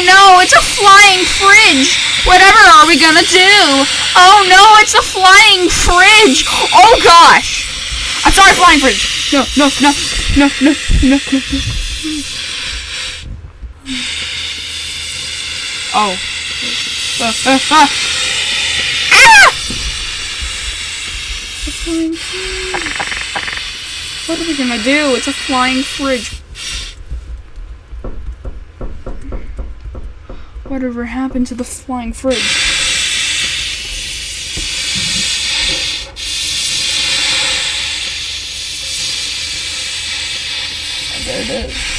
Oh no, it's a flying fridge! Whatever are we gonna do? Oh no, it's a flying fridge! Oh gosh! I'm sorry, flying fridge! No, no, no, no, no, no, no, no. Oh. Ah! What are we gonna do? It's a flying fridge. Whatever happened to the flying fridge? And there it is.